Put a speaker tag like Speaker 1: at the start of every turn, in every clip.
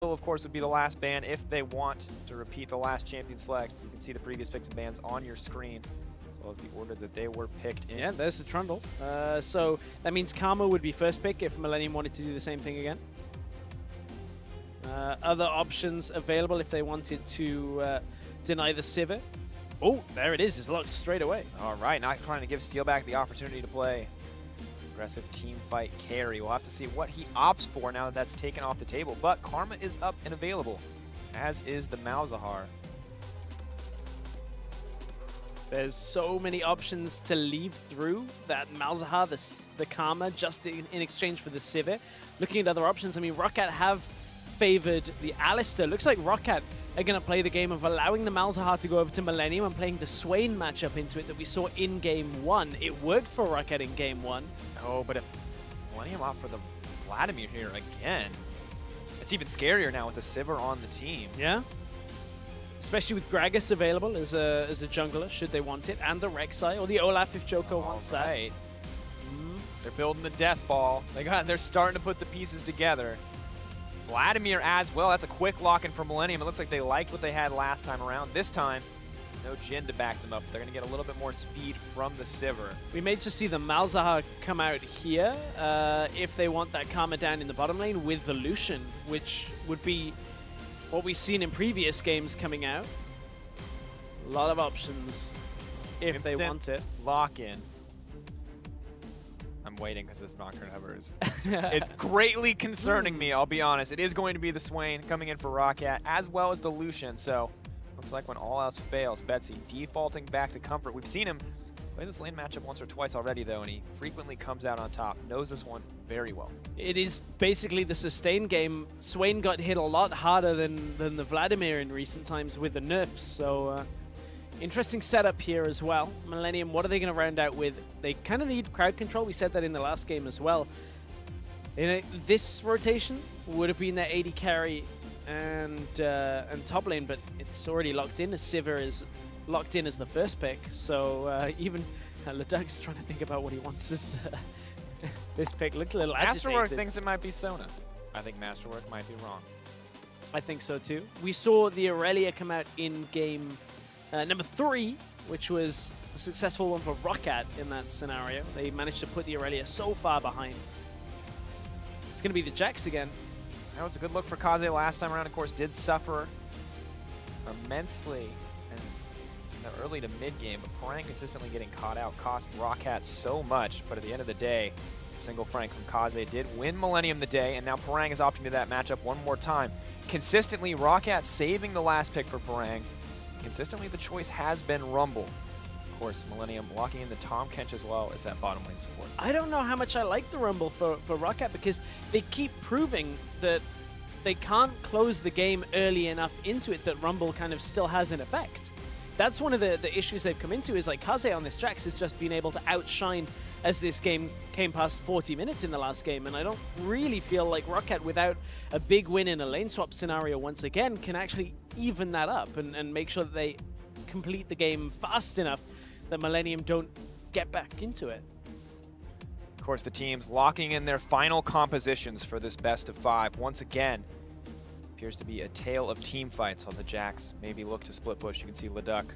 Speaker 1: of course, would be the last ban if they want to repeat the last champion select. You can see the previous picks and bans on your screen, as well as the order that they were picked in.
Speaker 2: Yeah, there's the Trundle. So that means Karma would be first pick if Millenium wanted to do the same thing again. Other options available if they wanted to deny the sivir. Oh, there it is. It's locked straight away.
Speaker 1: All right, not trying to give Steeelback the opportunity to play aggressive team fight carry. We'll have to see what he opts for now that that's taken off the table. But Karma is up and available, as is the Malzahar.
Speaker 2: There's so many options to leave through that Malzahar, the Karma, just in exchange for the sivir. Looking at other options, I mean, Roccat have favored the Alistair. Looks like Roccat are going to play the game of allowing the Malzahar to go over to Millenium and playing the Swain matchup into it that we saw in Game 1. It worked for Roccat in Game 1.
Speaker 1: Oh, but if Millenium opt for the Vladimir here again, it's even scarier now with the sivir on the team.
Speaker 2: Yeah. Especially with Gragas available as a jungler, should they want it, and the Rek'Sai, or the Olaf if Djoko wants that.
Speaker 1: They're building the death ball. They're starting to put the pieces together. Vladimir as well. That's a quick lock-in for Millenium. It looks like they liked what they had last time around. This time, no Jhin to back them up. They're going to get a little bit more speed from the sivir.
Speaker 2: We may just see the Malzahar come out here if they want that Karma down in the bottom lane with the Lucian, which would be what we've seen in previous games coming out. A lot of options if they want it.
Speaker 1: Lock-in. I'm waiting because this Nocturne Hover is it's greatly concerning me, I'll be honest. It is going to be the Swain coming in for Roccat, as well as the Lucian. So looks like when all else fails, Betsy defaulting back to comfort. We've seen him play this lane matchup once or twice already, though, and he frequently comes out on top. Knows this one very well.
Speaker 2: It is basically the sustain game. Swain got hit a lot harder than the Vladimir in recent times with the nerfs, so interesting setup here as well. Millenium, what are they going to round out with? They kind of need crowd control. We said that in the last game as well. This rotation would have been their AD carry and top lane, but it's already locked in. The Sivir is locked in as the first pick, so even Ledug's trying to think about what he wants as this pick. Looked a little agitated.
Speaker 1: Masterwork thinks it might be Sona. I think Masterwork might be wrong.
Speaker 2: I think so too. We saw the Aurelia come out in game number 3, which was a successful one for Roccat in that scenario. They managed to put the Aurelia so far behind. It's going to be the Jax again.
Speaker 1: That was a good look for Kaze last time around. Of course, did suffer immensely in the early to mid game, but Parang consistently getting caught out cost Roccat so much. But at the end of the day, a single Frank from Kaze did win Millenium the day, and now Parang is opting to that matchup one more time. Consistently, Roccat saving the last pick for Parang. Consistently, the choice has been Rumble. Of course, Millenium locking in the Tom Kench as well as that bottom lane support.
Speaker 2: I don't know how much I like the Rumble for Roccat, because they keep proving that they can't close the game early enough into it that Rumble kind of still has an effect. That's one of the issues they've come into, is like Kaze on this Jax has just been able to outshine as this game came past 40 minutes in the last game, and I don't really feel like Roccat, without a big win in a lane swap scenario once again, can actually even that up and make sure that they complete the game fast enough that Millenium don't get back into it.
Speaker 1: Of course, the teams locking in their final compositions for this best of 5. Once again, appears to be a tale of team fights. On the Jax maybe look to split push. You can see Leduc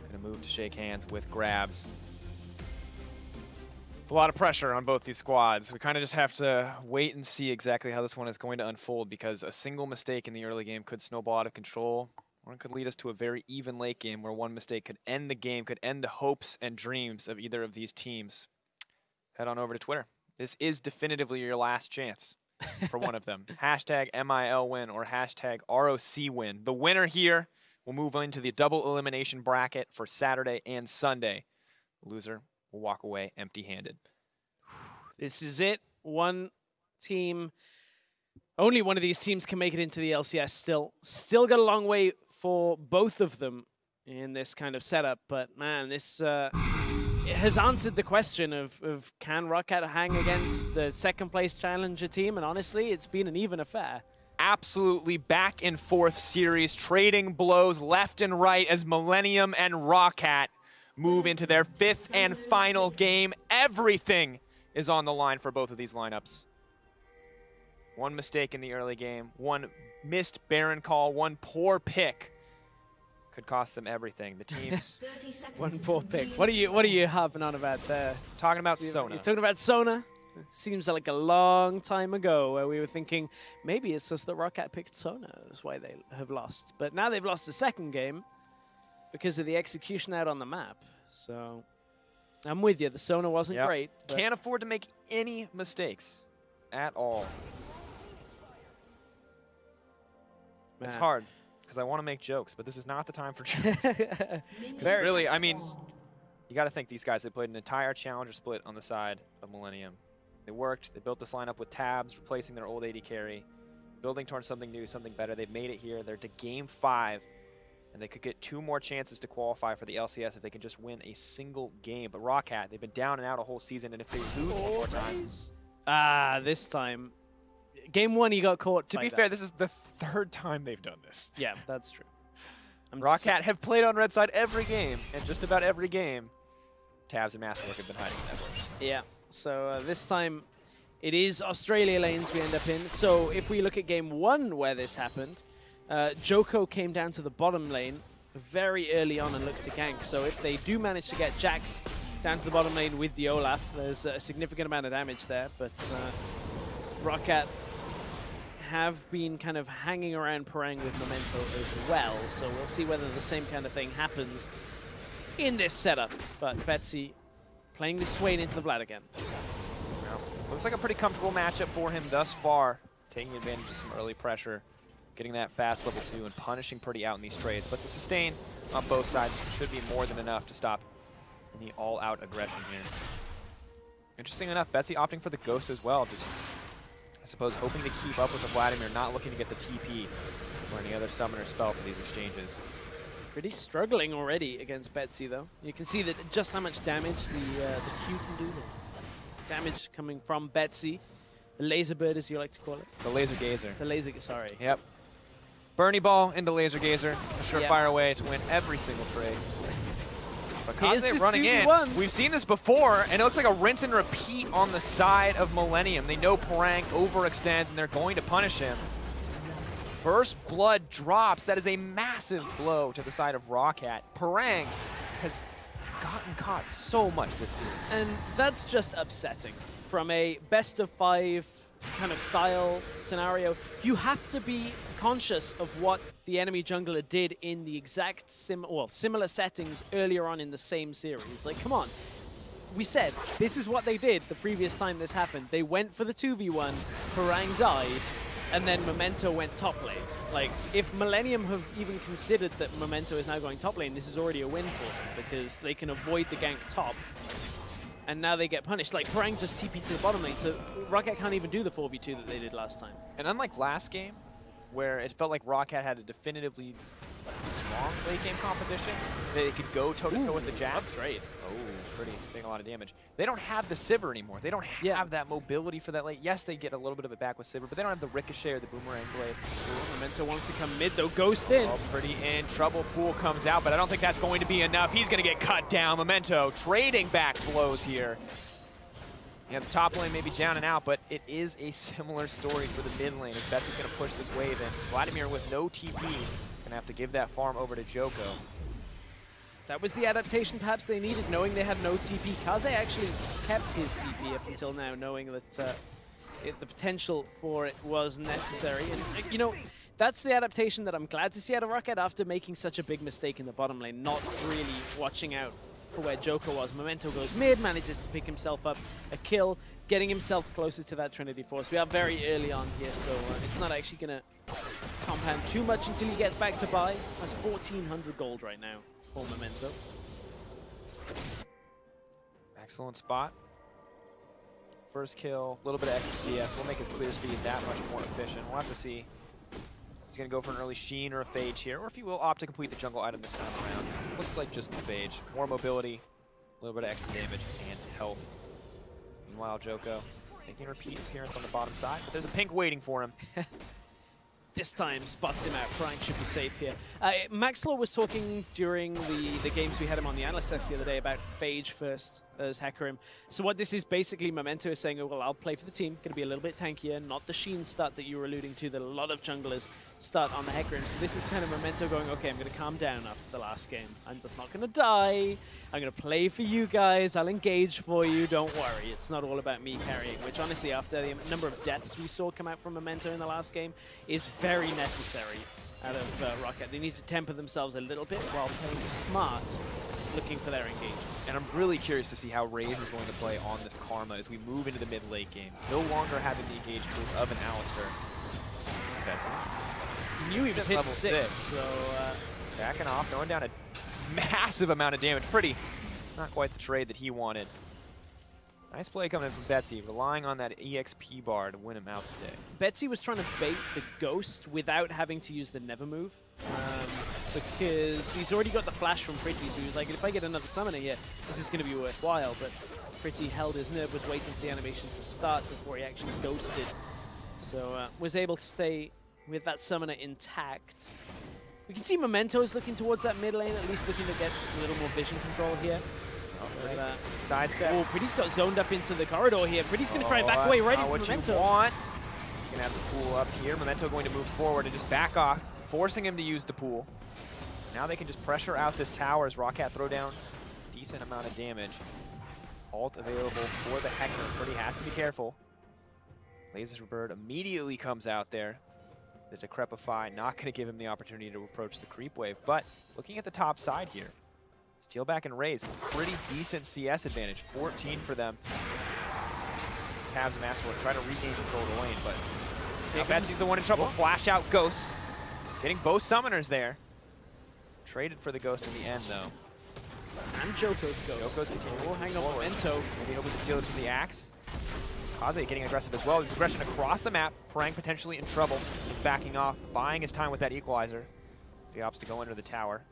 Speaker 1: gonna move to shake hands with grabs. It's a lot of pressure on both these squads. We kind of just have to wait and see exactly how this one is going to unfold, because a single mistake in the early game could snowball out of control, or it could lead us to a very even late game where one mistake could end the game, could end the hopes and dreams of either of these teams. Head on over to Twitter. This is definitively your last chance for one of them. Hashtag MIL win or hashtag ROC win. The winner here will move into the double elimination bracket for Saturday and Sunday. The loser will walk away empty-handed.
Speaker 2: This is it. One team, only one of these teams can make it into the LCS still got a long way for both of them in this kind of setup, but man, this it has answered the question of can Roccat hang against the second place challenger team, and honestly, it's been an even affair.
Speaker 1: Absolutely back and forth series, trading blows left and right as Millenium and Roccat move into their 5th and final game. Everything is on the line for both of these lineups. One mistake in the early game, one missed Baron call, one poor pick could cost them everything. The teams.
Speaker 2: One poor pick. What are you harping on about there?
Speaker 1: Talking about Sona.
Speaker 2: You're talking about Sona? Seems like a long time ago where we were thinking maybe it's just that Roccat picked Sona. That's why they have lost. But now they've lost the second game because of the execution out on the map. So I'm with you. The Sona wasn't great.
Speaker 1: Can't afford to make any mistakes at all. It's hard because I want to make jokes, but this is not the time for jokes. Really, I mean, you got to think these guys, they played an entire challenger split on the side of Millenium. They worked. They built this lineup with Tabzz, replacing their old AD carry, building towards something new, something better. They've made it here. They're to game 5, and they could get 2 more chances to qualify for the LCS if they can just win a single game. But Roccat, they've been down and out a whole season, and if they lose one more time.
Speaker 2: This time. Game 1, he got caught.
Speaker 1: To be fair, this is the 3rd time they've done this.
Speaker 2: Yeah, that's true.
Speaker 1: Roccat have played on red side every game, and just about every game, Tabzz and Masterwork have been hiding in that bush.
Speaker 2: Yeah. So this time, it is Australia lanes we end up in. So if we look at game 1 where this happened, Djoko came down to the bottom lane very early on and looked to gank. So if they do manage to get Jax down to the bottom lane with the Olaf, there's a significant amount of damage there. But Roccat have been kind of hanging around Parang with Memento as well. So we'll see whether the same kind of thing happens in this setup. But Betsy playing this swain into the Vlad again.
Speaker 1: Well, looks like a pretty comfortable matchup for him thus far. Taking advantage of some early pressure, getting that fast level 2 and punishing pretty out in these trades. But the sustain on both sides should be more than enough to stop any all-out aggression here. Interesting enough, Betsy opting for the Ghost as well. Just, I suppose, hoping to keep up with the Vladimir, not looking to get the TP or any other summoner spell for these exchanges.
Speaker 2: Pretty struggling already against Betsy, though. You can see that just how much damage the Q can do. Damage coming from Betsy. The laser bird, as you like to call it.
Speaker 1: The laser gazer.
Speaker 2: The laser, sorry.
Speaker 1: Yep. Bernie ball into laser gazer. A surefire way to win every single trade. But Kaze running in. We've seen this before, and it looks like a rinse and repeat on the side of Millenium. They know Parang overextends, and they're going to punish him. First blood drops. That is a massive blow to the side of Roccat. Parang has gotten caught so much this series.
Speaker 2: And that's just upsetting. From a best-of-5 kind of style scenario, you have to be conscious of what the enemy jungler did in the exact similar settings earlier on in the same series. Like, come on. We said this is what they did the previous time this happened. They went for the 2v1, Parang died, and then Memento went top lane. Like, if Millenium have even considered that Memento is now going top lane, this is already a win for them because they can avoid the gank top. And now they get punished. Like, Parang just TP'd to the bottom lane, so Roccat can't even do the 4v2 that they did last time.
Speaker 1: And unlike last game, where it felt like Roccat had a definitively strong late game composition, they could go toe-to-toe with the Jax.
Speaker 2: That's great.
Speaker 1: Oh, pretty, taking a lot of damage. They don't have the sivir anymore. They don't have that mobility for that late. Yes, they get a little bit of it back with sivir, but they don't have the ricochet or the boomerang blade.
Speaker 2: Ooh, Memento wants to come mid, though. Ghost in.
Speaker 1: Oh, pretty in. Trouble pool comes out, but I don't think that's going to be enough. He's going to get cut down. Memento trading back blows here. Yeah, the top lane may be down and out, but it is a similar story for the mid lane as Betsy's going to push this wave in. Vladimir with no TP, going to have to give that farm over to Djoko.
Speaker 2: That was the adaptation perhaps they needed, knowing they had no TP. Kaze actually kept his TP up until now, knowing that the potential for it was necessary. And, you know, that's the adaptation that I'm glad to see out of Roccat after making such a big mistake in the bottom lane, not really watching out for where Djoko was. Memento goes mid, manages to pick himself up a kill, getting himself closer to that Trinity Force. We are very early on here, so it's not actually going to compound too much until he gets back to buy. That's 1,400 gold right now for Memento.
Speaker 1: Excellent spot. First kill, a little bit of extra CS. We'll make his clear speed that much more efficient. We'll have to see. He's going to go for an early Sheen or a Phage here, or if he will opt to complete the jungle item this time around. Looks like just the Phage. More mobility, a little bit of extra damage, and health. Meanwhile, Djoko making a repeat appearance on the bottom side, but there's a pink waiting for him.
Speaker 2: This time spots him out. Parang should be safe here. Maxlow was talking during the games we had him on the analyst test the other day about Phage first as hecarim. So what this is basically, Memento is saying, oh, well, I'll play for the team, going to be a little bit tankier, not the Sheen start that you were alluding to that a lot of junglers start on the hecarim. So this is kind of Memento going, okay, I'm going to calm down after the last game. I'm just not going to die. I'm going to play for you guys. I'll engage for you. Don't worry. It's not all about me carrying, which honestly, after the number of deaths we saw come out from Memento in the last game, is very necessary out of Roccat. They need to temper themselves a little bit while playing smart, looking for their engages.
Speaker 1: And I'm really curious to see how Raze is going to play on this Karma as we move into the mid-late game. No longer having the engage tools of an Alistar. Betsy.
Speaker 2: He knew he was hitting 6, so...
Speaker 1: backing off, going down a massive amount of damage. Pretty, not quite the trade that he wanted. Nice play coming in from Betsy, relying on that EXP bar to win him out today. Betsy
Speaker 2: was trying to bait the Ghost without having to use the Never move, because he's already got the flash from Pretty, so he was like, if I get another summoner here, this is going to be worthwhile. But Pretty held his nerve, was waiting for the animation to start before he actually ghosted. So was able to stay with that summoner intact. We can see Memento is looking towards that mid lane, at least looking to get a little more vision control here.
Speaker 1: Sidestep.
Speaker 2: Oh, Pretty's got zoned up into the corridor here. Pretty's going to try and back away right into Memento.
Speaker 1: He's going to have the pool up here. Memento going to move forward and just back off, forcing him to use the pool. Now they can just pressure out this tower as Roccat throw down a decent amount of damage. Ult available for the hecarim. Pretty has to be careful. Laser Bird immediately comes out there. The Decrepify not going to give him the opportunity to approach the creep wave. But looking at the top side here, Steeelback and Raze, pretty decent CS advantage. 14 for them. It's Tabzz and Master trying to regain control of the lane, but now Betsy's the one in trouble. Whoa. Flash out Ghost. Getting both summoners there. Traded for the Ghost in the end, though.
Speaker 2: And Djoko's Ghost.
Speaker 1: Djoko's continuing.
Speaker 2: We'll hang on Memento.
Speaker 1: Maybe hoping to steal this with the axe. Kaze getting aggressive as well. There's aggression across the map. Parang potentially in trouble. He's backing off, buying his time with that equalizer. He opts to go under the tower.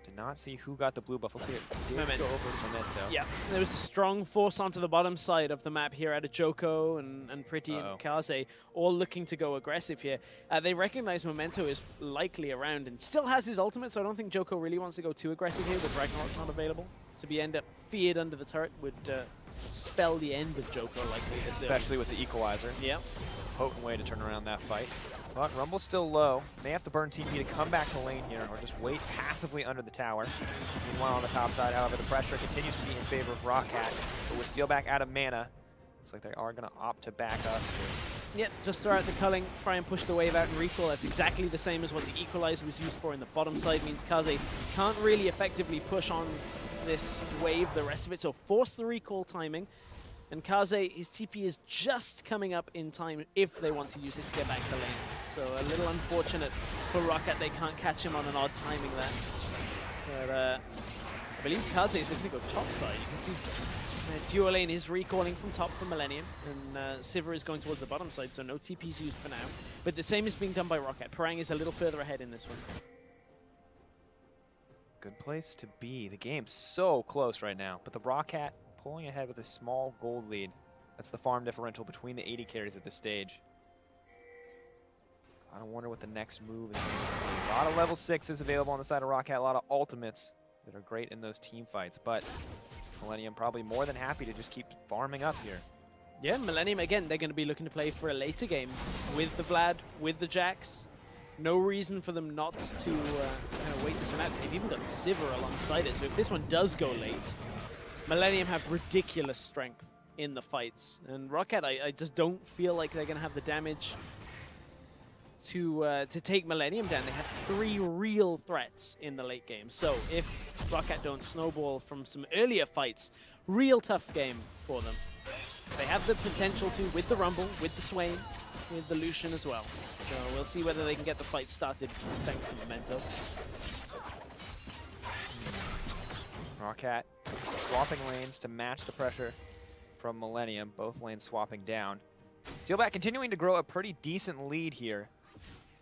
Speaker 1: Did not see who got the blue buff. Looks like it did
Speaker 2: Memento.
Speaker 1: go over to Memento.
Speaker 2: Yeah, there was a strong force onto the bottom side of the map here out of Djoko and Pretty and Kaze, all looking to go aggressive here. They recognize Memento is likely around and still has his ultimate, so I don't think Djoko really wants to go too aggressive here with Ragnarok not available. To be end up feared under the turret would spell the end of Djoko likely.
Speaker 1: Especially with the equalizer.
Speaker 2: Yeah.
Speaker 1: Potent way to turn around that fight. But Rumble's still low. May have to burn TP to come back to lane here, or just wait passively under the tower. Meanwhile, on the top side, however, the pressure continues to be in favor of Roccat. But with Steeelback out of mana, looks like they are going to opt to back up.
Speaker 2: Yep, just throw out the culling, try and push the wave out and recall. That's exactly the same as what the equalizer was used for in the bottom side. Means Kaze can't really effectively push on this wave the rest of it, so force the recall timing. And Kaze, his TP is just coming up in time if they want to use it to get back to lane. So a little unfortunate for Roccat, they can't catch him on an odd timing there. But I believe Kaze is looking to go top side. You can see duo lane is recalling from top for Millenium, and Sivir is going towards the bottom side, so no TP's used for now. But the same is being done by Roccat. Parang is a little further ahead in this one.
Speaker 1: Good place to be. The game's so close right now, but the Roccat pulling ahead with a small gold lead. That's the farm differential between the AD carries at this stage. I don't wonder what the next move is going to be. A lot of level 6s available on the side of Roccat, a lot of ultimates that are great in those team fights, but Millenium probably more than happy to just keep farming up here.
Speaker 2: Yeah, Millenium, again, they're going to be looking to play for a later game with the Vlad, with the Jax. No reason for them not to kind of wait this one out. They've even got the Sivir alongside it, so if this one does go late, Millenium have ridiculous strength in the fights. And Roccat, I just don't feel like they're going to have the damage to take Millenium down. They have 3 real threats in the late game. So if Roccat don't snowball from some earlier fights, real tough game for them. They have the potential to with the Rumble, with the Swain, with the Lucian as well. So we'll see whether they can get the fight started thanks to Memento.
Speaker 1: Roccat swapping lanes to match the pressure from Millenium. Both lanes swapping down. Steeelback continuing to grow a pretty decent lead here,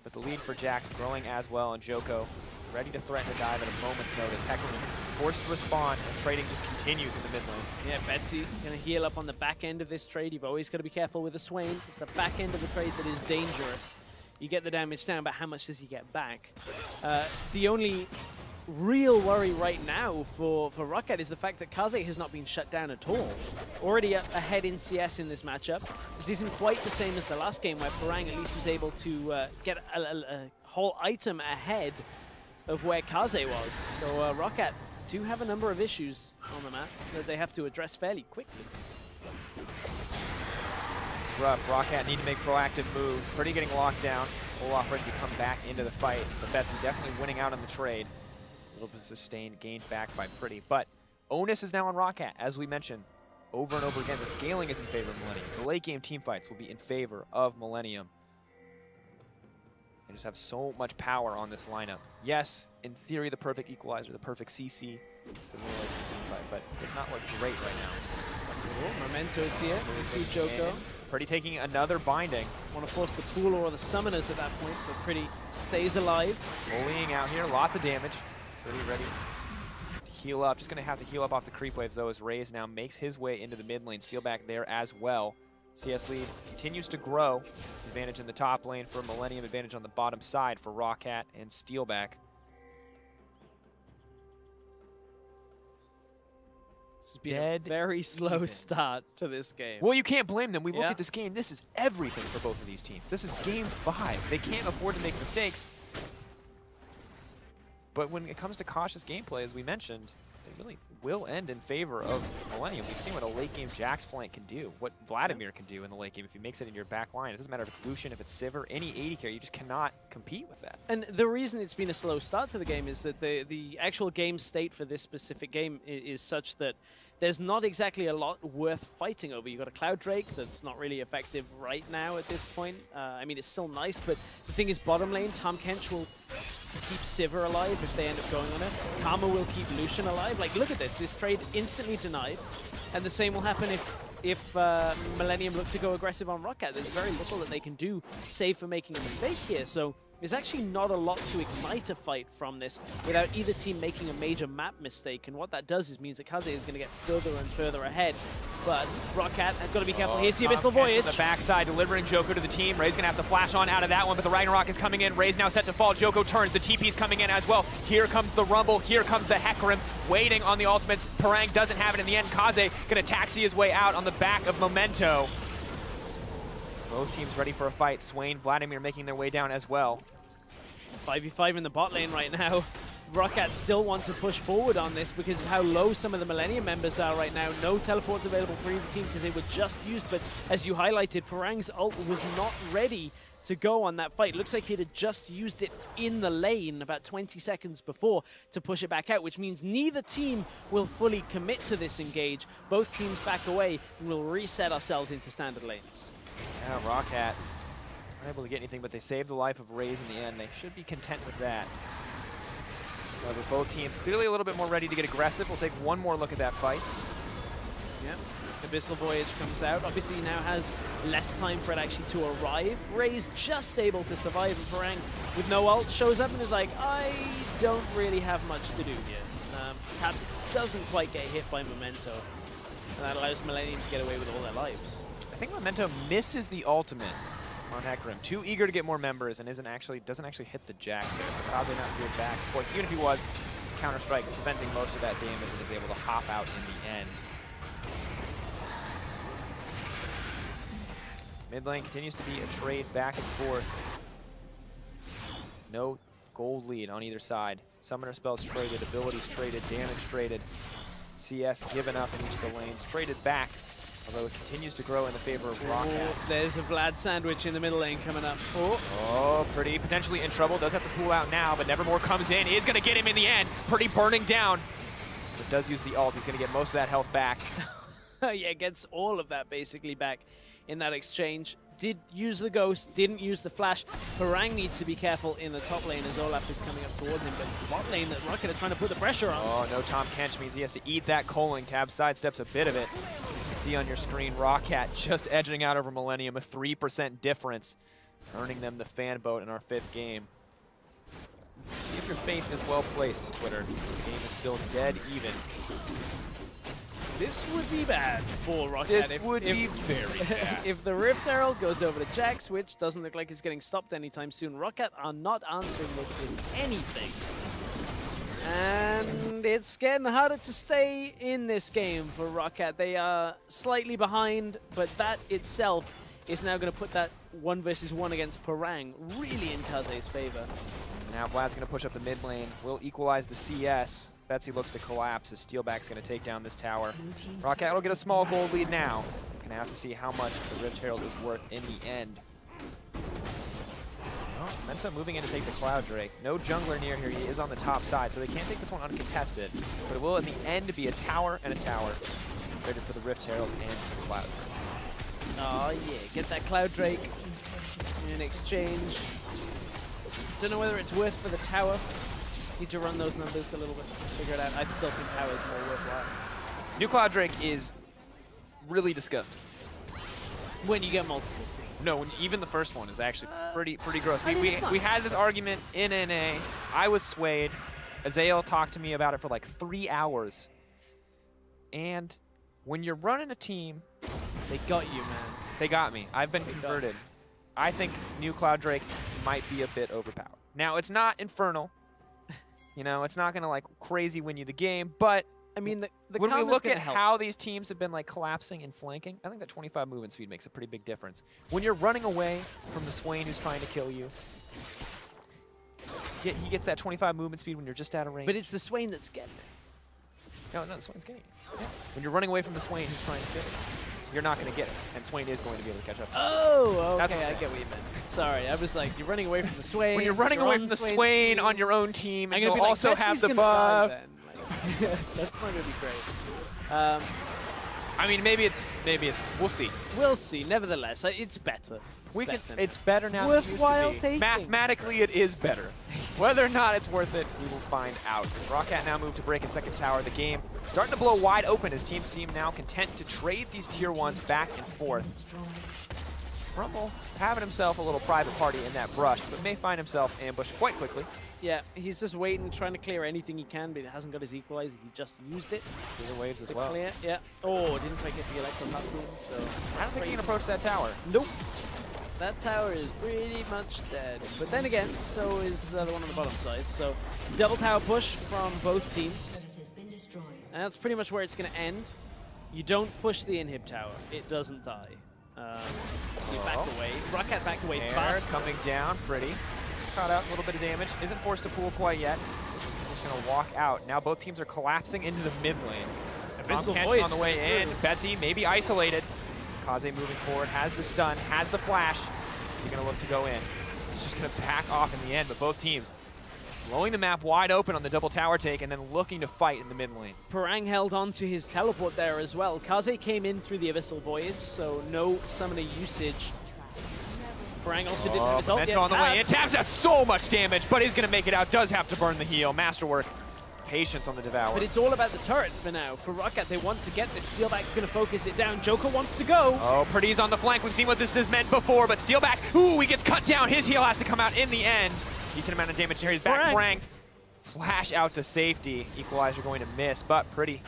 Speaker 1: but the lead for Jax growing as well, and Djoko ready to threaten to dive at a moment's notice. hecarim forced to respond, and trading just continues in the mid lane.
Speaker 2: Yeah, Betsy going to heal up on the back end of this trade. You've always got to be careful with the swain. It's the back end of the trade that is dangerous. You get the damage down, but how much does he get back? The only real worry right now for Roccat is the fact that Kaze has not been shut down at all. Already ahead in CS in this matchup. This isn't quite the same as the last game where Parang at least was able to get a whole item ahead of where Kaze was. So Roccat do have a number of issues on the map that they have to address fairly quickly.
Speaker 1: It's rough. Roccat need to make proactive moves. Pretty getting locked down. Olaf ready to come back into the fight, but Betsy definitely winning out on the trade. A little bit sustained, gained back by Pretty, but onus is now on Roccat, as we mentioned over and over again. The scaling is in favor of Millennium. The late game team fights will be in favor of Millennium. They just have so much power on this lineup. Yes, in theory, the perfect equalizer, the perfect CC, the late game team fight, but it's not look great right now.
Speaker 2: Oh, Memento's here. We see Djoko.
Speaker 1: Pretty taking another binding.
Speaker 2: Want to force the pool or the summoners at that point, but Pretty stays alive.
Speaker 1: Bullying out here, lots of damage. Pretty ready to heal up. Just going to have to heal up off the creep waves, though, as Raze now makes his way into the mid lane. Steeelback there as well. CS lead continues to grow. Advantage in the top lane for Millennium, advantage on the bottom side for Roccat and Steeelback.
Speaker 2: This has been a very slow start to this game.
Speaker 1: Well, you can't blame them. We look at this game. This is everything for both of these teams. This is game 5. They can't afford to make mistakes. But when it comes to cautious gameplay, as we mentioned, it really will end in favor of Millennium. We've seen what a late game Jax flank can do, what Vladimir can do in the late game if he makes it in your back line. It doesn't matter if it's Lucian, if it's Sivir, any AD carry, you just cannot compete with that.
Speaker 2: And the reason it's been a slow start to the game is that the actual game state for this specific game is such that there's not exactly a lot worth fighting over. You've got a Cloud Drake that's not really effective right now at this point. I mean, it's still nice, but the thing is, bottom lane, Tahm Kench will keep Sivir alive if they end up going on it. Karma will keep Lucian alive. Like, look at this. This trade instantly denied. And the same will happen if Millennium look to go aggressive on Roccat. There's very little that they can do, save for making a mistake here. So there's actually not a lot to ignite a fight from this without either team making a major map mistake. And what that does is means that Kaze is going to get further and further ahead. But Roccat have got to be careful. Here's the Abyssal Voyage.
Speaker 1: On the backside, delivering Djoko to the team. Ray's going to have to flash on out of that one, but the Ragnarok is coming in. Ray's now set to fall. Djoko turns. The TP's coming in as well. Here comes the Rumble. Here comes the hecarim. Waiting on the ultimates. Parang doesn't have it in the end. Kaze going to taxi his way out on the back of Memento. Both teams ready for a fight. Swain, Vladimir making their way down as well.
Speaker 2: 5v5 in the bot lane right now. Roccat still want to push forward on this because of how low some of the Millennium members are right now. No teleports available for either team because they were just used, but as you highlighted, Parang's ult was not ready to go on that fight. Looks like he'd have just used it in the lane about 20 seconds before to push it back out, which means neither team will fully commit to this engage. Both teams back away and we'll reset ourselves into standard lanes.
Speaker 1: Yeah, Roccat able to get anything, but they saved the life of Raze in the end. They should be content with that. However, both teams clearly a little bit more ready to get aggressive. We'll take one more look at that fight.
Speaker 2: Yep. Abyssal Voyage comes out. Obviously now has less time for it actually to arrive. Raze just able to survive, and Parang with no ult shows up and is like, I don't really have much to do here. Tabzz doesn't quite get hit by Memento, and that allows Millennium to get away with all their lives.
Speaker 1: I think Memento misses the ultimate on hecarim. Too eager to get more members and doesn't actually hit the Jax there. So Kaze not geared back. Of course, even if he was, Counter-Strike preventing most of that damage and is able to hop out in the end. Mid lane continues to be a trade back and forth. No gold lead on either side. Summoner spells traded, abilities traded, damage traded. CS given up in each of the lanes, traded back. Although it continues to grow in the favor of Roccat.
Speaker 2: There's a Vlad sandwich in the middle lane coming up.
Speaker 1: Oh, Pretty potentially in trouble. Does have to pull out now, but Nevermore comes in. Is going to get him in the end. Pretty burning down. But does use the ult. He's going to get most of that health back.
Speaker 2: Yeah, gets all of that basically back in that exchange. Did use the Ghost, didn't use the Flash. Parang needs to be careful in the top lane as Olaf is coming up towards him, but it's the bot lane that Roccat are trying to put the pressure on.
Speaker 1: Oh, no Tahm Kench means he has to eat that culling. Tabzz sidesteps a bit of it. You can see on your screen, Roccat just edging out over Millennium, a 3% difference, earning them the fan vote in our 5th game. See if your faith is well placed, Twitter. The game is still dead even.
Speaker 2: This would be bad for Roccat.
Speaker 1: This would be very bad.
Speaker 2: If the Rift Herald goes over to Jax, which doesn't look like it's getting stopped anytime soon, Roccat are not answering this with anything. And it's getting harder to stay in this game for Roccat. They are slightly behind, but that itself is now going to put that 1 versus 1 against Parang really in Kaze's favor.
Speaker 1: Now Vlad's going to push up the mid lane. Will equalize the CS. Betsy looks to collapse as Steeelback's going to take down this tower. Roccat will get a small gold lead now. Going to have to see how much the Rift Herald is worth in the end. Well, Memento moving in to take the Cloud Drake. No jungler near here. He is on the top side, so they can't take this one uncontested. But it will, in the end, be a tower and a tower. Traded for the Rift Herald and the Cloud Drake.
Speaker 2: Oh yeah, get that Cloud Drake in exchange. Don't know whether it's worth for the tower. Need to run those numbers a little bit, figure it out. I still think tower is more worthwhile.
Speaker 1: New Cloud Drake is really disgusting.
Speaker 2: When you get multiple.
Speaker 1: No, even the first one is actually pretty gross. We had this argument in NA. I was swayed. Azael talked to me about it for like 3 hours. And when you're running a team,
Speaker 2: they got you, man.
Speaker 1: They got me. I've been converted. I think New Cloud Drake might be a bit overpowered. Now, it's not infernal. You know, it's not going to like crazy win you the game, but
Speaker 2: I mean,
Speaker 1: when we look at how these teams have been like collapsing and flanking, I think that 25 movement speed makes a pretty big difference. When you're running away from the swain who's trying to kill you, he gets that 25 movement speed when you're just out of range.
Speaker 2: But it's the swain that's getting it.
Speaker 1: No, the swain's getting it. Yeah. When you're running away from the swain who's trying to kill you, you're not going to get it, and swain is going to be able to catch up.
Speaker 2: Oh, okay, I get what you meant. Sorry, I was like, you're running away from the swain.
Speaker 1: When you're running away from the swain on your own team, and you'll also have the buff.
Speaker 2: That's not going to be great.
Speaker 1: I mean, maybe it's. We'll see.
Speaker 2: We'll see. Nevertheless, it's better.
Speaker 1: It's better now than it used to be. Mathematically, it is better. Whether or not it's worth it, we will find out. Roccat now moved to break a second tower. The game starting to blow wide open as teams seem now content to trade these tier 1s back and forth. Rumble having himself a little private party in that brush, but may find himself ambushed quite quickly.
Speaker 2: Yeah, he's just waiting, trying to clear anything he can, but he hasn't got his equalizer. He just used it.
Speaker 1: Clear waves as well.
Speaker 2: Clear, yeah. Oh, didn't quite get the electro popcorn, so...
Speaker 1: I don't think he can approach that tower.
Speaker 2: Nope. That tower is pretty much dead. But then again, so is the one on the bottom side. So, double tower push from both teams. And that's pretty much where it's going to end. You don't push the inhib tower. It doesn't die. So you back away. Roccat backed away fast.
Speaker 1: Coming down, pretty. Caught out a little bit of damage. Isn't forced to pool quite yet. Just going to walk out. Now both teams are collapsing into the mid lane. Abyssal on the way in. Betsy maybe isolated. Kaze moving forward, has the stun, has the flash. Is he going to look to go in? He's just going to back off in the end, but both teams blowing the map wide open on the double tower take and then looking to fight in the mid lane.
Speaker 2: Parang held on to his teleport there as well. Kaze came in through the Abyssal Voyage, so no summoner usage. Parang also didn't have his ult yet.
Speaker 1: On the way in. Tabzz has so much damage, but he's going to make it out. Does have to burn the heal. Masterwork. Patience on the Devour.
Speaker 2: But it's all about the turret for now. For Roccat, they want to get this. Steeelback's going to focus it down. Djoko wants to go.
Speaker 1: Oh, Pretty's on the flank. We've seen what this has meant before, but Steeelback, ooh, he gets cut down. His heal has to come out in the end. Decent amount of damage. He's back. Parang. Flash out to safety. Equalizer going to miss, but Pretty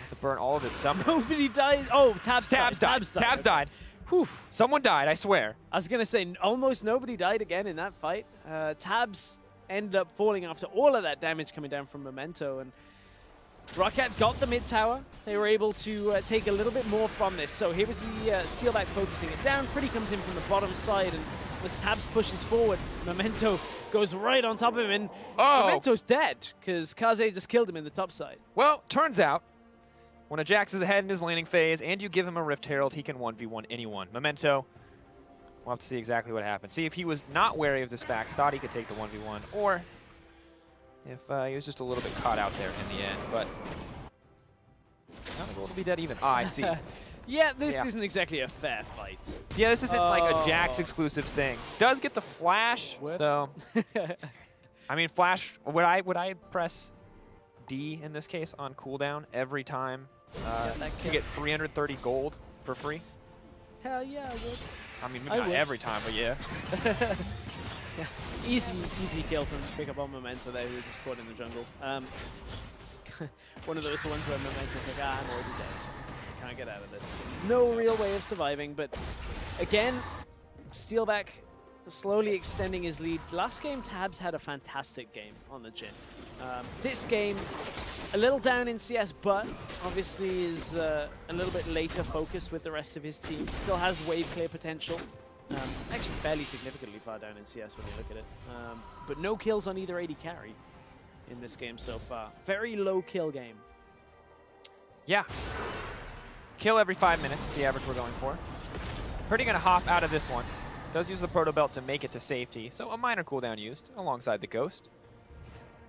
Speaker 1: to burn all of his summons.
Speaker 2: Nobody died. Oh, Tabzz died.
Speaker 1: Tabzz died. Whew. Someone died, I swear.
Speaker 2: I was going to say, almost nobody died again in that fight. Tabzz ended up falling after all of that damage coming down from Memento, and Roccat got the mid tower. They were able to take a little bit more from this. So here was the Steeelback focusing it down. Pretty comes in from the bottom side, and as Tabzz pushes forward, Memento goes right on top of him, and Memento's dead because Kaze just killed him in the top side.
Speaker 1: Well, turns out, when a Jax is ahead in his laning phase and you give him a Rift Herald, he can 1v1 anyone. Memento, we'll have to see exactly what happens. See if he was not wary of this fact, thought he could take the 1v1, or if he was just a little bit caught out there in the end. But not able to be dead even. Ah, I see.
Speaker 2: Yeah, this isn't exactly a fair fight.
Speaker 1: Yeah, this isn't like a Jax exclusive thing. Does get the flash, so I mean, flash. Would I press D in this case on cooldown every time to get 330 gold for free?
Speaker 2: Hell yeah, I would.
Speaker 1: I mean, maybe not every time, but yeah.
Speaker 2: Yeah. Easy kill from to pick up on Memento there, who was just caught in the jungle. One of those ones where Memento's like, I'm already dead. Can't get out of this. No real way of surviving, but again, Steeelback slowly extending his lead. Last game, Tabzz had a fantastic game on the Jhin. This game, a little down in CS, but obviously is a little bit later focused with the rest of his team. Still has wave clear potential. Actually fairly significantly far down in CS when you look at it. But no kills on either AD carry in this game so far. Very low kill game.
Speaker 1: Yeah. Kill every 5 minutes is the average we're going for. Pretty gonna hop out of this one. Does use the Proto Belt to make it to safety, so a minor cooldown used alongside the Ghost.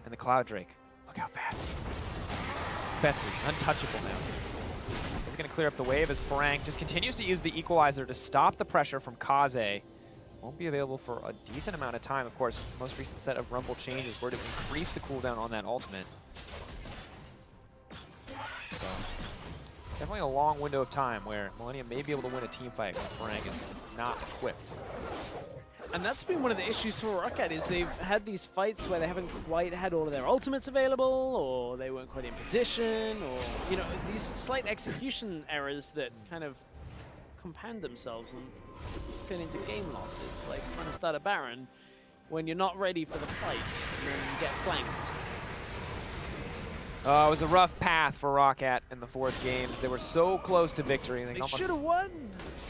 Speaker 1: And the Cloud Drake. Look how fast he is. Betsy, untouchable now. He's gonna clear up the wave as Parang just continues to use the Equalizer to stop the pressure from Kaze. Won't be available for a decent amount of time. Of course, the most recent set of Rumble changes were to increase the cooldown on that ultimate. So, definitely a long window of time where Millenium may be able to win a team fight when Parang is not equipped.
Speaker 2: And that's been one of the issues for Roccat, is they've had these fights where they haven't quite had all of their ultimates available, or they weren't quite in position, or, you know, these slight execution errors that kind of compound themselves and turn into game losses, like trying to start a Baron when you're not ready for the fight and then you get flanked.
Speaker 1: It was a rough path for Roccat in the 4th game. They were so close to victory.
Speaker 2: They should have won.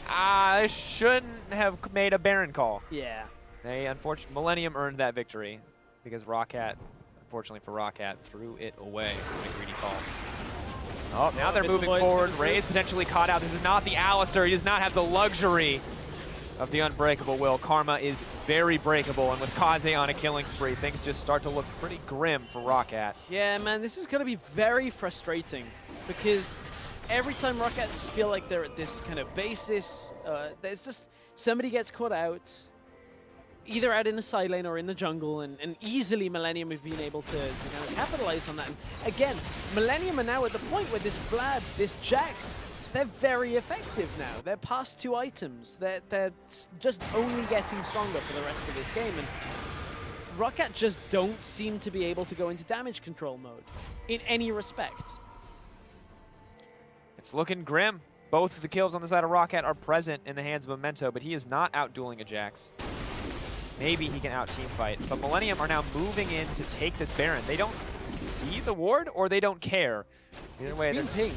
Speaker 1: They shouldn't have made a Baron call.
Speaker 2: Yeah.
Speaker 1: They, unfortunately, Millenium earned that victory because Roccat, unfortunately for Roccat, threw it away with a greedy call. Oh, now they're moving forward. Ray's potentially caught out. This is not the Alistar. He does not have the luxury of the unbreakable will. Karma is very breakable, and with Kaze on a killing spree, things just start to look pretty grim for Roccat.
Speaker 2: Yeah, man, this is going to be very frustrating because every time Roccat feel like they're at this kind of basis, there's just somebody gets caught out, either out in the side lane or in the jungle, and easily Millenium have been able to kind of capitalize on that. And again, Millenium are now at the point where this Vlad, this Jax, they're very effective now. They're past 2 items. They're just only getting stronger for the rest of this game. And Roccat just don't seem to be able to go into damage control mode in any respect.
Speaker 1: It's looking grim. Both of the kills on the side of Roccat are present in the hands of Memento, but he is not out-dueling a Jax. Maybe he can out-team fight. But Millenium are now moving in to take this Baron. They don't see the ward, or they don't care. Either way, they're
Speaker 2: pinged.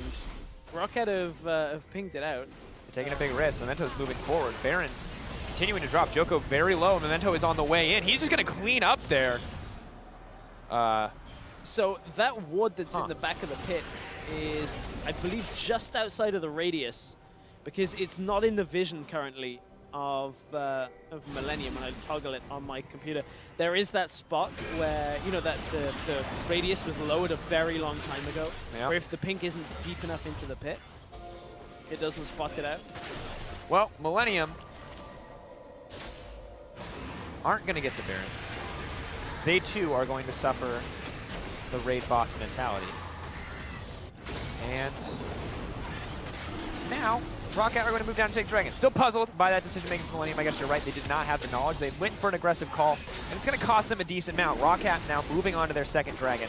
Speaker 2: Roccat have pinged it out.
Speaker 1: They're taking a big risk. Memento's moving forward. Baron continuing to drop. Djoko very low. Memento is on the way in. He's just going to clean up there.
Speaker 2: So that ward that's in the back of the pit is, I believe, just outside of the radius, because it's not in the vision currently of Millenium when I toggle it on my computer. There is that spot where, you know, that the radius was lowered a very long time ago, where if the pink isn't deep enough into the pit, it doesn't spot it out.
Speaker 1: Well, Millenium aren't going to get the Baron. They too are going to suffer the raid boss mentality. And now Roccat are going to move down and take Dragon. Still puzzled by that decision-making from Millenium. I guess you're right, they did not have the knowledge. They went for an aggressive call, and it's going to cost them a decent amount. Roccat now moving on to their 2nd Dragon.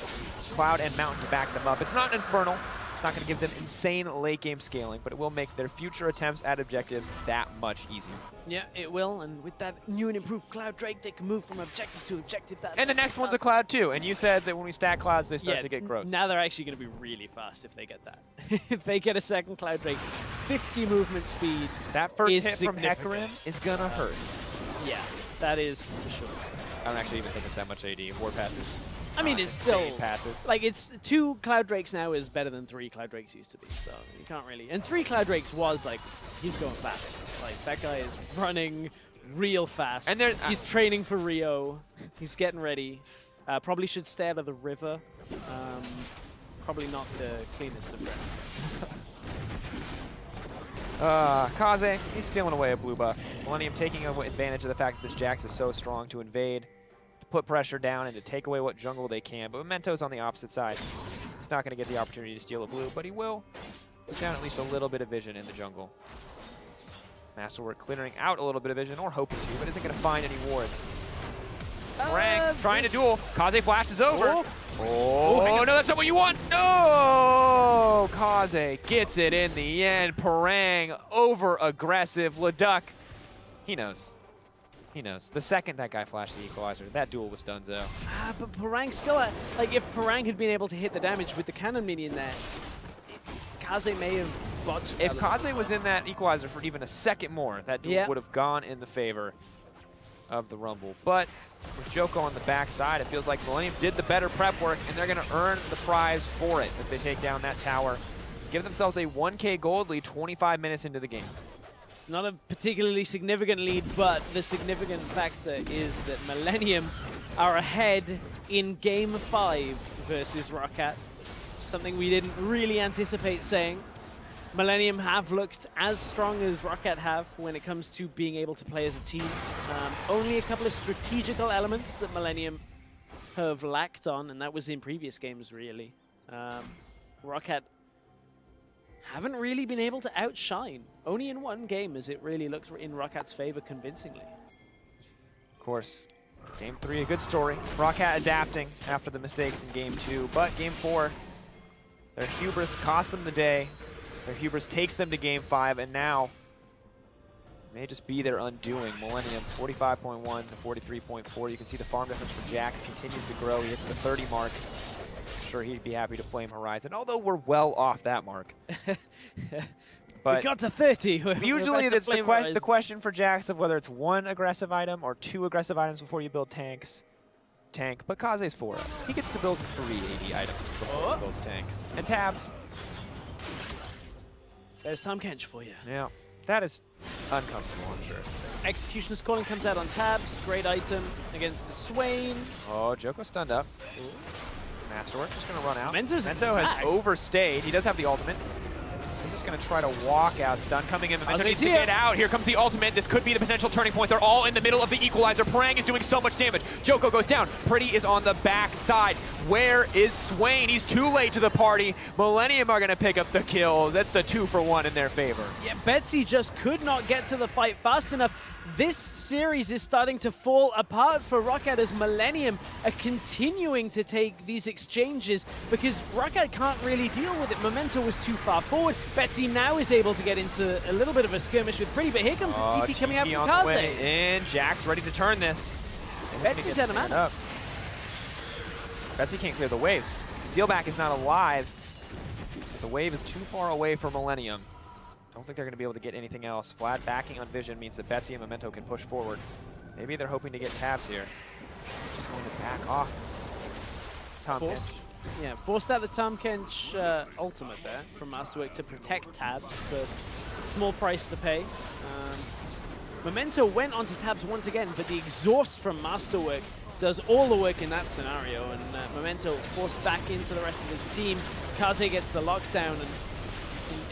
Speaker 1: Cloud and Mountain to back them up. It's not an Infernal. It's not going to give them insane late-game scaling, but it will make their future attempts at objectives that much easier.
Speaker 2: Yeah, it will, and with that new and improved Cloud Drake, they can move from objective to objective.
Speaker 1: And the next one's a Cloud too, and you said that when we stack Clouds, they start to get gross.
Speaker 2: Now they're actually going to be really fast if they get that. If they get a 2nd Cloud Drake, 50 movement speed.
Speaker 1: That first hit from hecarim is going to hurt.
Speaker 2: Yeah, that is for sure.
Speaker 1: I don't actually even think it's that much AD. Warpath is
Speaker 2: I mean, it's still
Speaker 1: passive.
Speaker 2: Like, it's 2 Cloud Drakes now is better than 3 Cloud Drakes used to be, so you can't really. And 3 Cloud Drakes was like, he's going fast. Like, that guy is running real fast. And he's training for Rio. He's getting ready. Probably should stay out of the river. Probably not the cleanest of ground.
Speaker 1: Kaze, he's stealing away a blue buff. Millenium taking advantage of the fact that this Jax is so strong to invade, to put pressure down, and to take away what jungle they can. But Memento's on the opposite side. He's not going to get the opportunity to steal a blue, but he will put down at least a little bit of vision in the jungle. Masterwork clearing out a little bit of vision, or hoping to, but isn't going to find any wards. Parang trying to duel. Kaze flashes over. Oh, no, that's not what you want. No! Kaze gets it in the end. Parang over aggressive. Leduc, he knows. He knows. The second that guy flashed the equalizer, that duel was donezo.
Speaker 2: But Parang still, like if Parang had been able to hit the damage with the cannon minion there, Kaze may have botched that.
Speaker 1: If Kaze was in that equalizer for even a second more, that duel would have gone in the favor of the Rumble. But with Djoko on the backside, it feels like Millenium did the better prep work, and they're going to earn the prize for it as they take down that tower. Give themselves a 1K gold lead 25 minutes into the game.
Speaker 2: It's not a particularly significant lead, but the significant factor is that Millenium are ahead in Game 5 versus Roccat. Something we didn't really anticipate saying. Millenium have looked as strong as Roccat have when it comes to being able to play as a team. Only a couple of strategical elements that Millenium have lacked on, and that was in previous games, really. Roccat haven't really been able to outshine. Only in one game as it really looks in Rockat's favor convincingly.
Speaker 1: Of course, Game 3, a good story. Roccat adapting after the mistakes in Game 2, but Game 4, their hubris cost them the day. Their hubris takes them to Game 5, and now may just be their undoing. Millenium 45.1 to 43.4. You can see the farm difference for Jax continues to grow. He hits the 30 mark. I'm sure he'd be happy to flame Horizon, although we're well off that mark. But
Speaker 2: we got to 30.
Speaker 1: Usually it's the question for Jax of whether it's one aggressive item or two aggressive items before you build tanks. But Kaze's 4 up. He gets to build 3 AD items before he builds tanks. And Tabzz.
Speaker 2: There's some Kench for you.
Speaker 1: Yeah, that is uncomfortable, I'm sure.
Speaker 2: Executioner's Calling comes out on Tabzz. Great item against the Swain.
Speaker 1: Oh, Djoko stunned up. Masterwork just going to run out.
Speaker 2: Memento
Speaker 1: has overstayed. He does have the ultimate. He's just going to try to walk out. Stun coming in. Memento needs to get out. Here comes the ultimate. This could be the potential turning point. They're all in the middle of the equalizer. Parang is doing so much damage. Djoko goes down. Pretty is on the back side. Where is Swain? He's too late to the party. Millenium are going to pick up the kills. That's the 2-for-1 in their favor.
Speaker 2: Yeah, Betsy just could not get to the fight fast enough. This series is starting to fall apart for Roccat as Millenium are continuing to take these exchanges because Roccat can't really deal with it. Memento was too far forward. Betsy now is able to get into a little bit of a skirmish with Pretty, but here comes the TP coming out from Kaze.
Speaker 1: And Jax ready to turn this.
Speaker 2: Betsy's out of mana.
Speaker 1: Betsy can't clear the waves. Steeelback is not alive. The wave is too far away for Millenium. Don't think they're going to be able to get anything else. Vlad backing on Vision means that Betsy and Memento can push forward. Maybe they're hoping to get Tabzz here. It's just going to back off. Tom Kench.
Speaker 2: Yeah, forced out the Tom Kench ultimate there from Masterwork to protect Tabzz, but small price to pay. Memento went onto Tabzz once again, but the exhaust from Masterwork does all the work in that scenario, and Memento forced back into the rest of his team. Kaze gets the lockdown, and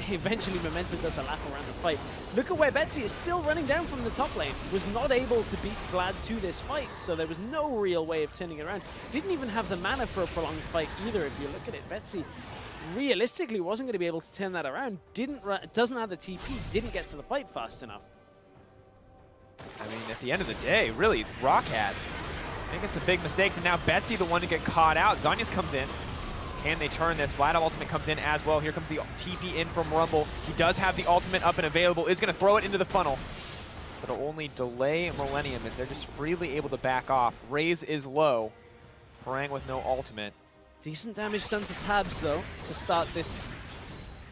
Speaker 2: eventually Memento does a lap around the fight. Look at where Betsy is still running down from the top lane. Was not able to beat Vlad to this fight, so there was no real way of turning it around. Didn't even have the mana for a prolonged fight either, if you look at it. Betsy realistically wasn't going to be able to turn that around. Doesn't have the TP, didn't get to the fight fast enough.
Speaker 1: I mean, at the end of the day, really, Roccat making some big mistakes, and now Betsy the one to get caught out. Zhonya's comes in. Can they turn this? Vlad ultimate comes in as well. Here comes the TP in from Rumble. He does have the ultimate up and available. Is going to throw it into the funnel. But it'll only delay Millenium as they're just freely able to back off. Raze is low. Parang with no ultimate.
Speaker 2: Decent damage done to Tabzz, though, to start this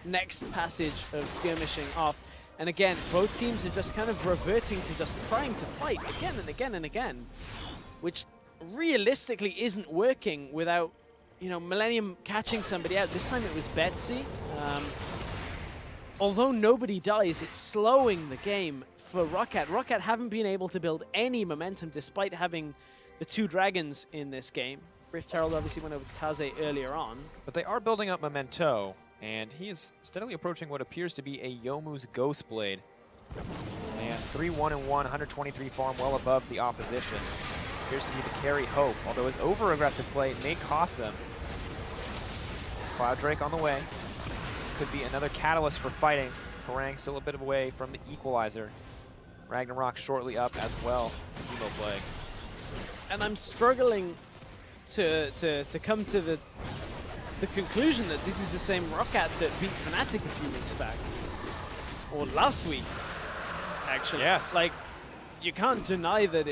Speaker 2: next passage of skirmishing off. And again, both teams are just kind of reverting to just trying to fight again and again and again, which realistically isn't working without, you know, Millenium catching somebody out. This time it was Betsy. Although nobody dies, it's slowing the game for Roccat. Roccat haven't been able to build any momentum despite having the 2 dragons in this game. Rift Herald obviously went over to Kaze earlier on.
Speaker 1: But they are building up Memento, and he is steadily approaching what appears to be a Youmuu's Ghost Blade. This man, 3-1-1, 123 farm, well above the opposition. Appears to be the carry hope, although his over-aggressive play may cost them. Cloud Drake on the way. This could be another catalyst for fighting. Parang still a bit of away from the equalizer. Ragnarok shortly up as well as the Hemo Plague.
Speaker 2: And I'm struggling to come to the conclusion that this is the same Roccat that beat Fnatic a few weeks back. Or last week, actually.
Speaker 1: Yes.
Speaker 2: Like, you can't deny that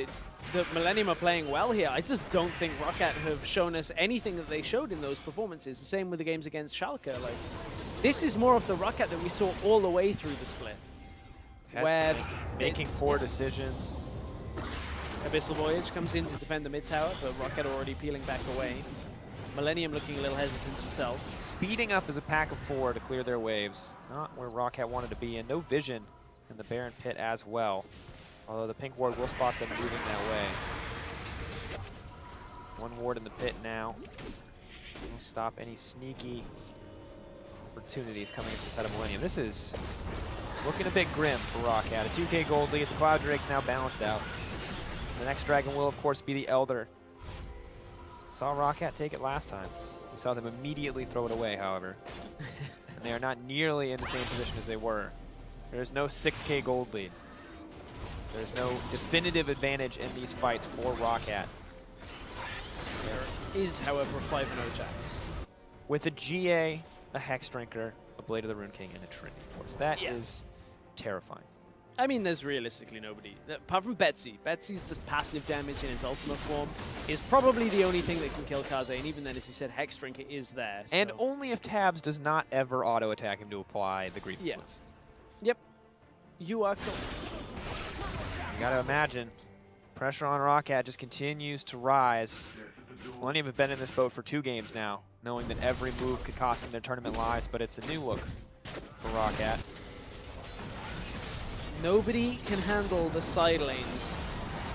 Speaker 2: Millenium are playing well here. I just don't think Roccat have shown us anything that they showed in those performances. The same with the games against Schalke. Like, this is more of the Roccat that we saw all the way through the split. Where
Speaker 1: making poor decisions.
Speaker 2: Abyssal Voyage comes in to defend the mid tower, but Roccat already peeling back away. Millenium looking a little hesitant themselves.
Speaker 1: Speeding up as a pack of 4 to clear their waves. Not where Roccat wanted to be, and no vision in the Baron pit as well. Although the pink ward will spot them moving that way. 1 ward in the pit now. Won't stop any sneaky opportunities coming from the side of Millenium. This is looking a bit grim for Roccat. A 2K gold lead. The Cloud Drake's now balanced out. The next dragon will, of course, be the Elder. Saw Roccat take it last time. We saw them immediately throw it away, however. And they are not nearly in the same position as they were. There's no 6K gold lead. There's no definitive advantage in these fights for Roccat.
Speaker 2: There is, however, a 5-0 Jax.
Speaker 1: With a GA, a Hex Drinker, a Blade of the Rune King, and a Trinity Force. That is terrifying.
Speaker 2: I mean, there's realistically nobody. Apart from Betsy. Betsy's just passive damage in his ultimate form is probably the only thing that can kill Kaze, and even then, as he said, Hex Drinker is there. So.
Speaker 1: And only if Tabzz does not ever auto-attack him to apply the Grief Influence.
Speaker 2: Yep. You are correct.
Speaker 1: You gotta imagine, pressure on Roccat just continues to rise. Millenium have been in this boat for 2 games now, knowing that every move could cost them their tournament lives, but it's a new look for Roccat.
Speaker 2: Nobody can handle the side lanes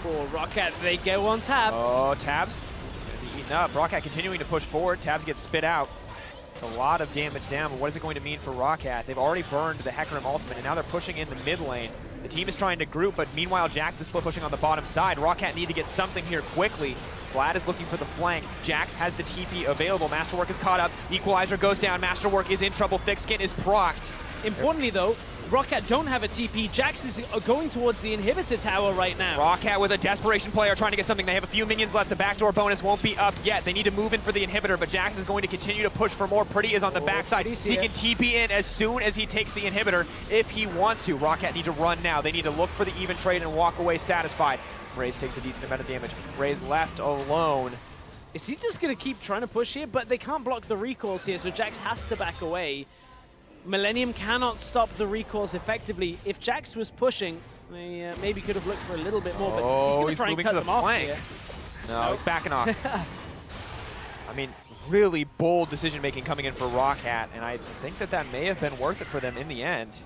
Speaker 2: for Roccat. They go on Tabzz.
Speaker 1: Oh, Tabzz is going to be eaten up. Roccat continuing to push forward. Tabzz gets spit out. It's a lot of damage down, but what is it going to mean for Roccat? They've already burned the hecarim ultimate, and now they're pushing in the mid lane. The team is trying to group, but meanwhile, Jax is split pushing on the bottom side. Roccat need to get something here quickly. Vlad is looking for the flank. Jax has the TP available. Masterwork is caught up. Equalizer goes down. Masterwork is in trouble. Thick Skin is procced.
Speaker 2: Importantly, though, Roccat don't have a TP. Jax is going towards the inhibitor tower right now.
Speaker 1: Roccat with a desperation player trying to get something. They have a few minions left. The backdoor bonus won't be up yet. They need to move in for the inhibitor, but Jax is going to continue to push for more. Pretty is on the backside. He can TP in as soon as he takes the inhibitor if he wants to. Roccat need to run now. They need to look for the even trade and walk away satisfied. Raze takes a decent amount of damage. Raze left alone.
Speaker 2: Is he just going to keep trying to push here? But they can't block the recalls here, so Jax has to back away. Millenium cannot stop the recalls effectively. If Jax was pushing, they maybe could have looked for a little bit more, but he's going to try and cut them off here.
Speaker 1: No, he's backing off. I mean, really bold decision-making coming in for Roccat, and I think that that may have been worth it for them in the end.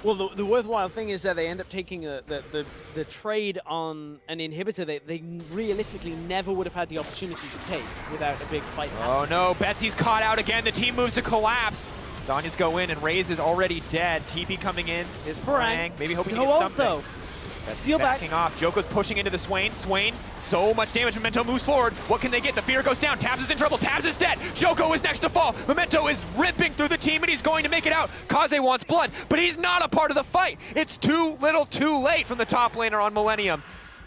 Speaker 2: Well, the worthwhile thing is that they end up taking the trade on an inhibitor that they realistically never would have had the opportunity to take without a big fight happening.
Speaker 1: Oh no, Betsy's caught out again. The team moves to collapse. Zhonya's go in, and Raze is already dead. TP coming in is Parang. Maybe hoping to get something.
Speaker 2: Though.
Speaker 1: Steeelback backing off. Djoko's pushing into the Swain. Swain, so much damage. Memento moves forward. What can they get? The fear goes down. Tabzz is in trouble. Tabzz is dead. Djoko is next to fall. Memento is ripping through the team, and he's going to make it out. Kaze wants blood, but he's not a part of the fight. It's too little too late from the top laner on Millenium.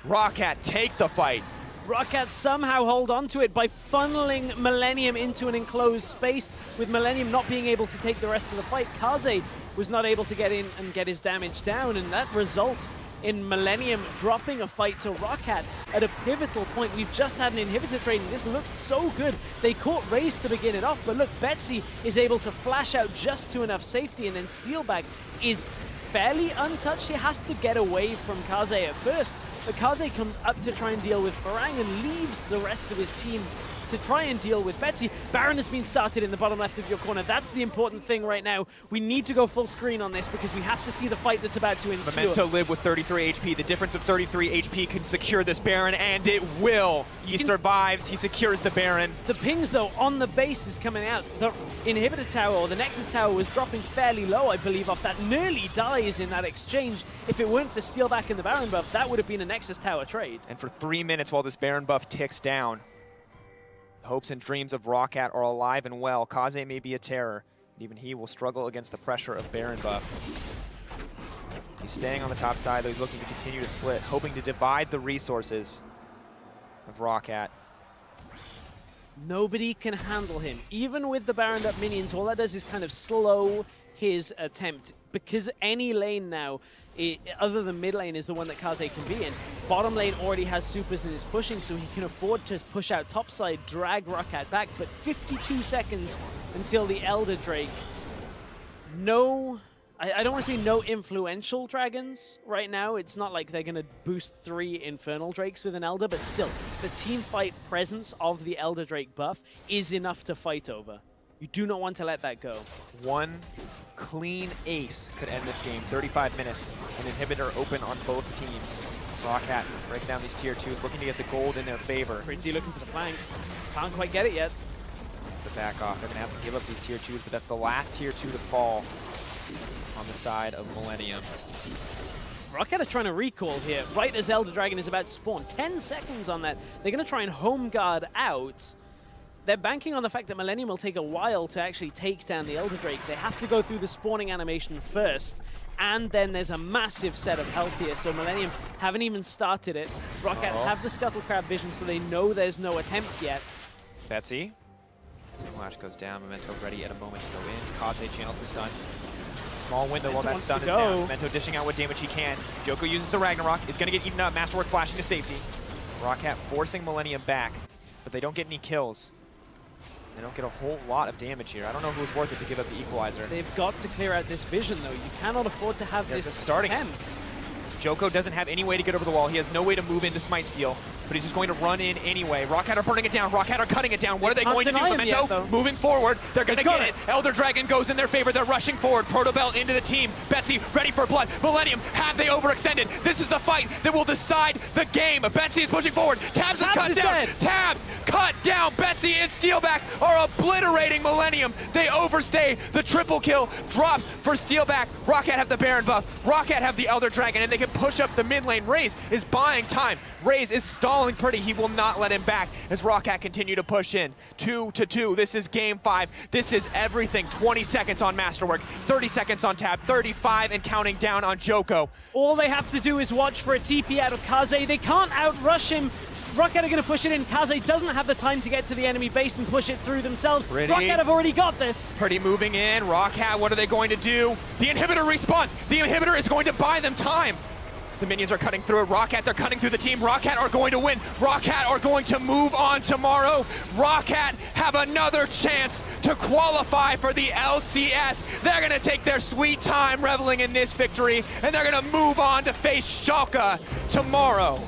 Speaker 1: Roccat take the fight.
Speaker 2: Roccat somehow hold on to it by funneling Millenium into an enclosed space, with Millenium not being able to take the rest of the fight. Kaze was not able to get in and get his damage down, and that results in Millenium dropping a fight to Roccat at a pivotal point. We've just had an inhibitor trade, and this looked so good. They caught Raze to begin it off, but look, Betsy is able to flash out just to enough safety, and then Steeelback is fairly untouched. He has to get away from Kaze at first, but Kaze comes up to try and deal with Parang and leaves the rest of his team to try and deal with Betsy. Baron has been started in the bottom left of your corner. That's the important thing right now. We need to go full screen on this because we have to see the fight that's about to ensue.
Speaker 1: Memento live with 33 HP. The difference of 33 HP can secure this Baron, and it will. He survives. He secures the Baron.
Speaker 2: The pings, though, on the base is coming out. The inhibitor tower, or the Nexus tower, was dropping fairly low, I believe, off that. Nearly dies in that exchange. If it weren't for Steeelback and the Baron buff, that would have been a Nexus tower trade.
Speaker 1: And for 3 minutes while this Baron buff ticks down, hopes and dreams of Roccat are alive and well. Kaze may be a terror, and even he will struggle against the pressure of Baron buff. He's staying on the top side, though he's looking to continue to split, hoping to divide the resources of Roccat.
Speaker 2: Nobody can handle him. Even with the Baroned up minions, all that does is kind of slow his attempt, because any lane now, other than mid lane, is the one that Kaze can be in. Bottom lane already has supers and is pushing, so he can afford to push out topside, drag Roccat back, but 52 seconds until the Elder Drake. No, I don't want to say no influential dragons right now. It's not like they're going to boost 3 Infernal Drakes with an Elder, but still, the team fight presence of the Elder Drake buff is enough to fight over. You do not want to let that go.
Speaker 1: One clean ace could end this game. 35 minutes, an inhibitor open on both teams. Roccat breaking down these tier 2s, looking to get the gold in their favor.
Speaker 2: Prinzy looking for the flank. Can't quite get it yet.
Speaker 1: The back off, they're going to have to give up these tier 2s, but that's the last tier 2 to fall on the side of Millenium.
Speaker 2: Roccat are trying to recall here, right as Elder Dragon is about to spawn. 10 seconds on that. They're going to try and home guard out. They're banking on the fact that Millenium will take a while to actually take down the Elder Drake. They have to go through the spawning animation first, and then there's a massive set of health here, so Millenium haven't even started it. Roccat have the Scuttle Crab vision, so they know there's no attempt yet.
Speaker 1: Betsy. Flash goes down, Memento ready at a moment to go in. Kaze channels the stun. Small window while that stun is down. Memento dishing out what damage he can. Djoko uses the Ragnarok, is going to get eaten up. Masterwork flashing to safety. Roccat forcing Millenium back, but they don't get any kills. They don't get a whole lot of damage here. I don't know if it was worth it to give up the equalizer.
Speaker 2: They've got to clear out this vision, though. You cannot afford to have this
Speaker 1: starting attempt. Djoko doesn't have any way to get over the wall. He has no way to move into Smite Steal, but he's just going to run in anyway. Roccat are burning it down. Roccat are cutting it down. What are they going to do? Memento moving forward. They're going to get it. Elder Dragon goes in their favor. They're rushing forward. Protobelt into the team. Betsy ready for blood. Millenium, have they overextended? This is the fight that will decide the game. Betsy is pushing forward. Tabzz is cut down. Tabzz cut down. Betsy and Steeelback are obliterating Millenium. They overstay. The triple kill drops for Steeelback. Roccat have the Baron buff. Roccat have the Elder Dragon, and they can push up the mid lane. Raze is buying time. Raze is stalling pretty. He will not let him back as Roccat continue to push in. 2-2. This is game 5. This is everything. 20 seconds on Masterwork, 30 seconds on Tab, 35 and counting down on Djoko.
Speaker 2: All they have to do is watch for a TP out of Kaze. They can't outrush him. Roccat are going to push it in. Kaze doesn't have the time to get to the enemy base and push it through themselves. Roccat have already got this.
Speaker 1: Pretty moving in. Roccat, what are they going to do? The inhibitor responds. The inhibitor is going to buy them time. The minions are cutting through it. Roccat, they're cutting through the team. Roccat are going to win. Roccat are going to move on tomorrow. Roccat have another chance to qualify for the LCS. They're going to take their sweet time reveling in this victory, and they're going to move on to face Djoko tomorrow.